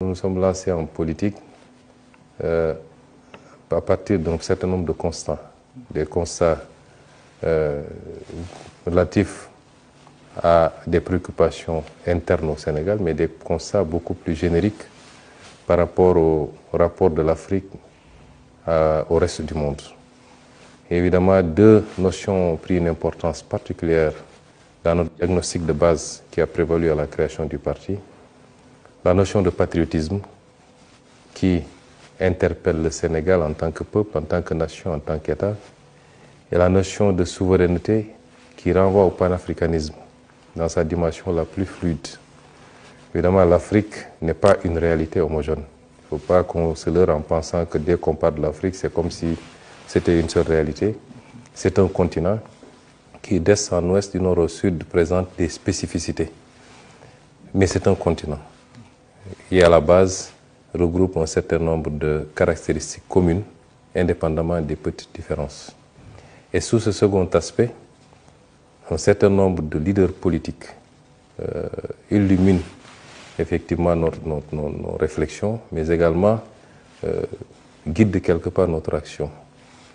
Nous nous sommes lancés en politique à partir d'un certain nombre de constats. Des constats relatifs à des préoccupations internes au Sénégal, mais des constats beaucoup plus génériques par rapport au rapport de l'Afrique au reste du monde. Et évidemment, deux notions ont pris une importance particulière dans notre diagnostic de base qui a prévalu à la création du parti. La notion de patriotisme qui interpelle le Sénégal en tant que peuple, en tant que nation, en tant qu'État, et la notion de souveraineté qui renvoie au panafricanisme dans sa dimension la plus fluide. Évidemment, l'Afrique n'est pas une réalité homogène. Il ne faut pas qu'on se leurre en pensant que dès qu'on parle de l'Afrique, c'est comme si c'était une seule réalité. C'est un continent qui, d'est en ouest, du nord au sud, présente des spécificités. Mais c'est un continent qui, à la base, regroupe un certain nombre de caractéristiques communes, indépendamment des petites différences. Et sous ce second aspect, un certain nombre de leaders politiques illuminent effectivement nos réflexions, mais également guident quelque part notre action.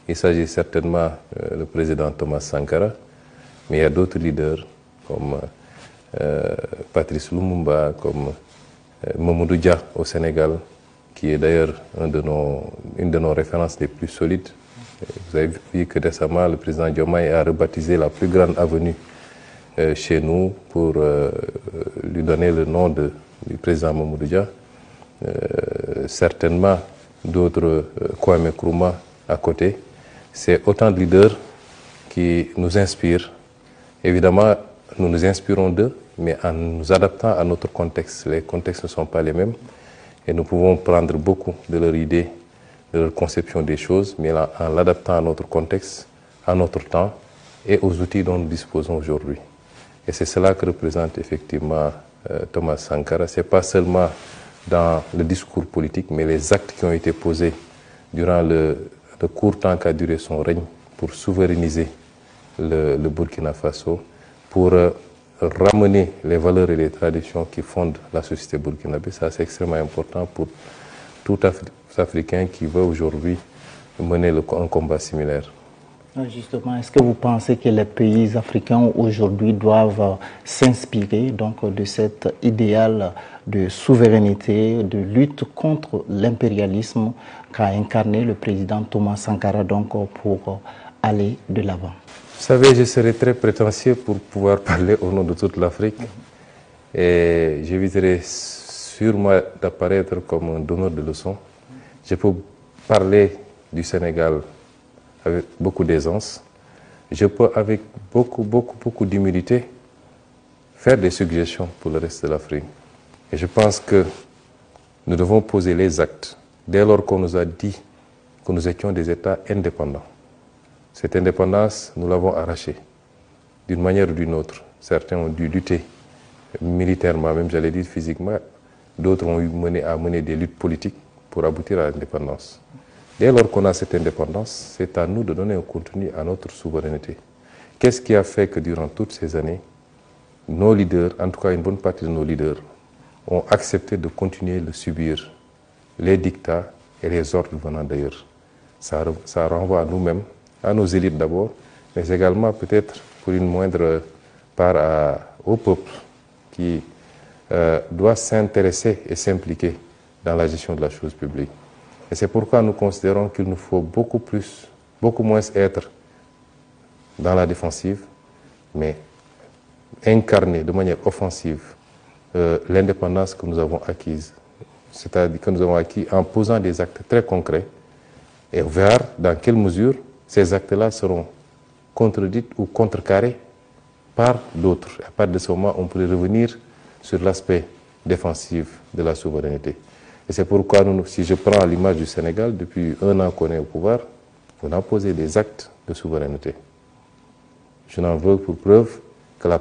Il s'agit certainement du président Thomas Sankara, mais il y a d'autres leaders comme Patrice Lumumba, comme Mamadou Dia au Sénégal, qui est d'ailleurs une de nos références les plus solides. Vous avez vu que récemment, le président Diomaye a rebaptisé la plus grande avenue chez nous pour lui donner le nom du président Mamadou Dia. Certainement d'autres, Kwame Nkrumah à côté. C'est autant de leaders qui nous inspirent. Évidemment, nous nous inspirons d'eux, mais en nous adaptant à notre contexte. Les contextes ne sont pas les mêmes et nous pouvons prendre beaucoup de leurs idées, de leur conception des choses, mais en l'adaptant à notre contexte, à notre temps et aux outils dont nous disposons aujourd'hui. Et c'est cela que représente effectivement Thomas Sankara. Ce n'est pas seulement dans le discours politique, mais les actes qui ont été posés durant le court temps qu'a duré son règne pour souverainiser le Burkina Faso, pour ramener les valeurs et les traditions qui fondent la société burkinabé. Ça, c'est extrêmement important pour tout Africain qui veut aujourd'hui mener un combat similaire. Justement, est-ce que vous pensez que les pays africains aujourd'hui doivent s'inspirer donc de cet idéal de souveraineté, de lutte contre l'impérialisme qu'a incarné le président Thomas Sankara donc pour aller de l'avant? Vous savez, je serais très prétentieux pour pouvoir parler au nom de toute l'Afrique et j'éviterai sûrement d'apparaître comme un donneur de leçons. Je peux parler du Sénégal avec beaucoup d'aisance. Je peux, avec beaucoup d'humilité, faire des suggestions pour le reste de l'Afrique. Et je pense que nous devons poser les actes dès lors qu'on nous a dit que nous étions des États indépendants. Cette indépendance, nous l'avons arrachée d'une manière ou d'une autre. Certains ont dû lutter militairement, même j'allais dire physiquement. D'autres ont mené des luttes politiques pour aboutir à l'indépendance. Dès lors qu'on a cette indépendance, c'est à nous de donner un contenu à notre souveraineté. Qu'est-ce qui a fait que durant toutes ces années, nos leaders, en tout cas une bonne partie de nos leaders, ont accepté de continuer de subir les dictats et les ordres venant d'ailleurs? Ça renvoie à nous-mêmes, à nos élites d'abord, mais également peut-être pour une moindre part au peuple qui doit s'intéresser et s'impliquer dans la gestion de la chose publique. Et c'est pourquoi nous considérons qu'il nous faut beaucoup moins être dans la défensive, mais incarner de manière offensive l'indépendance que nous avons acquise. C'est-à-dire que nous avons acquis en posant des actes très concrets et voir dans quelle mesure ces actes-là seront contredits ou contrecarrés par d'autres. À partir de ce moment, on pourrait revenir sur l'aspect défensif de la souveraineté. Et c'est pourquoi, si je prends l'image du Sénégal, depuis 1 an qu'on est au pouvoir, on a posé des actes de souveraineté. Je n'en veux pour preuve que la